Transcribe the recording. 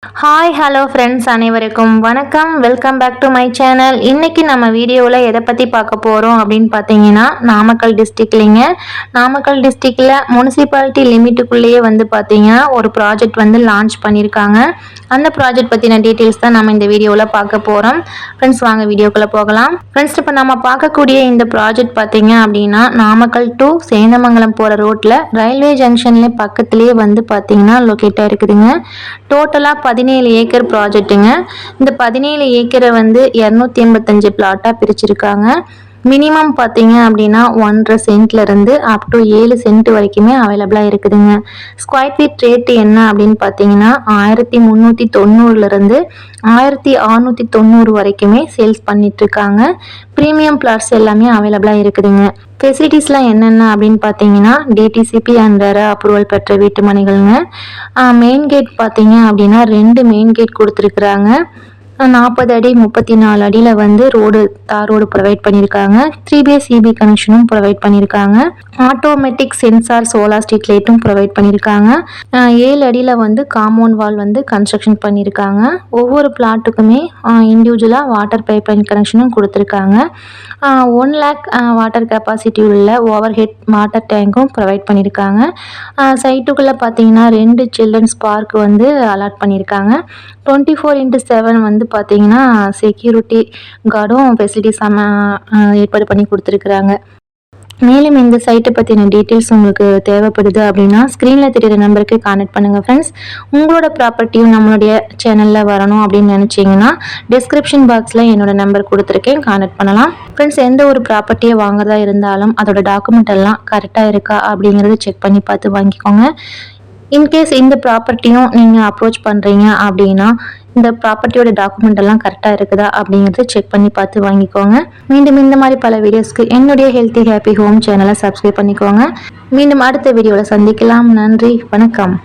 Hi hello friends அனைவருக்கும் வணக்கம். Welcome back to my channel. இன்றைக்கி நம்ம வீடியோவில் எதை பற்றி பார்க்க போகிறோம் அப்படின்னு பார்த்தீங்கன்னா, நாமக்கல் டிஸ்ட்ரிக்ட்லிங்க. நாமக்கல் டிஸ்ட்ரிக்டில் முனிசிபாலிட்டி லிமிட்டுக்குள்ளேயே பார்த்தீங்கன்னா ஒரு ப்ராஜெக்ட் லான்ச் பண்ணியிருக்காங்க. அந்த ப்ராஜெக்ட் பற்றின டீட்டெயில்ஸ் தான் நம்ம இந்த வீடியோவில் பார்க்க போகிறோம். ஃப்ரெண்ட்ஸ் வாங்க வீடியோக்குள்ளே போகலாம். ஃப்ரெண்ட்ஸ் இப்போ நம்ம பார்க்கக்கூடிய இந்த ப்ராஜெக்ட் பார்த்தீங்க அப்படின்னா, நாமக்கல் டு சேந்தமங்கலம் போகிற ரோட்டில் ரயில்வே ஜங்ஷன்லேயே பக்கத்துலேயே பார்த்தீங்கன்னா லொக்கேட்டாக இருக்குதுங்க. டோட்டலாக 17 ஏக்கர் ப்ராஜெக்ட்டுங்க. இந்த 17 ஏக்கரை 285 பிளாட்டாக பிரிச்சிருக்காங்க. மினிமம் பார்த்தீங்க அப்படின்னா 1.5 சென்ட்லேருந்து அப் டு 7 சென்ட் வரைக்குமே அவைலபிளாக இருக்குதுங்க. ஸ்கொயர் ஃபீட் ரேட்டு என்ன அப்படின்னு பார்த்தீங்கன்னா 1390லேருந்து 1690 வரைக்குமே சேல்ஸ் பண்ணிட்டுருக்காங்க. ப்ரீமியம் பிளாட்ஸ் எல்லாமே அவைலபிளாக இருக்குதுங்க. ஃபெசிலிட்டிஸ்லாம் என்னென்ன அப்படின்னு பார்த்தீங்கன்னா, டிடிசிபி அண்ட் ரெரா அப்ரூவல் பெற்ற வீட்டு மனைகள்ங்க. மெயின் கேட் பார்த்தீங்க அப்படின்னா 2 மெயின் கேட் கொடுத்துருக்குறாங்க. 40 அடி 34 அடியில் தார் ரோடு ப்ரொவைட் பண்ணியிருக்காங்க. 3BHC CB கனெக்ஷனும் ப்ரொவைட் பண்ணியிருக்காங்க. ஆட்டோமேட்டிக் சென்சார் சோலார் ஸ்ட்ரீட் லைட்டும் ப்ரொவைட் பண்ணியிருக்காங்க. 7 அடியில் காம்பவுண்ட் வால் கன்ஸ்ட்ரக்ஷன் பண்ணியிருக்காங்க. ஒவ்வொரு பிளாட்டுக்குமே இண்டிவிஜுவலாக வாட்டர் பைப் லைன் கனெக்ஷனும் கொடுத்துருக்காங்க. 1 lakh வாட்டர் கெப்பாசிட்டி உள்ள ஓவர் ஹெட் வாட்டர் டேங்க்கும் ப்ரொவைட் பண்ணியிருக்காங்க. சைட்டுக்குள்ளே பார்த்தீங்கன்னா 2 சில்ட்ரன்ஸ் பார்க் அலாட் பண்ணியிருக்காங்க. 24/7 பார்த்தீங்கன்னா செக்யூரிட்டி கார்டும் ஃபெசிலிட்டிஸ் ஏற்பாடு பண்ணி கொடுத்துருக்குறாங்க. மேலும் இந்த சைட்டை பற்றின டீட்டெயில்ஸ் உங்களுக்கு தேவைப்படுது அப்படின்னா ஸ்க்ரீனில் தெரிகிற நம்பருக்கு கான்டெக்ட் பண்ணுங்கள் ஃப்ரெண்ட்ஸ். உங்களோட ப்ராப்பர்ட்டியும் நம்மளுடைய சேனலில் வரணும் அப்படின்னு நினச்சிங்கன்னா டிஸ்கிரிப்ஷன் பாக்ஸில் என்னோட நம்பர் கொடுத்துருக்கேன், கான்டெக்ட் பண்ணலாம். ஃப்ரெண்ட்ஸ் எந்த ஒரு ப்ராப்பர்ட்டியை வாங்குறதா இருந்தாலும் அதோட டாக்குமெண்ட் எல்லாம் கரெக்டாக இருக்கா அப்படிங்கிறத செக் பண்ணி பார்த்து வாங்கிக்கோங்க. இன்கேஸ் இந்த ப்ராப்பர்ட்டியும் நீங்கள் அப்ரோச் பண்ணுறீங்க அப்படின்னா இந்த ப்ராப்பர்ட்டியோட டாக்குமெண்ட் எல்லாம் கரெக்டாக இருக்குதா அப்படிங்கிறத செக் பண்ணி பார்த்து வாங்கிக்கோங்க. மீண்டும் இந்த மாதிரி பல வீடியோஸ்க்கு என்னுடைய ஹெல்த்தி ஹாப்பி ஹோம் சேனலை சப்ஸ்கிரைப் பண்ணிக்கோங்க. மீண்டும் அடுத்த வீடியோவில் சந்திக்கலாம். நன்றி, வணக்கம்.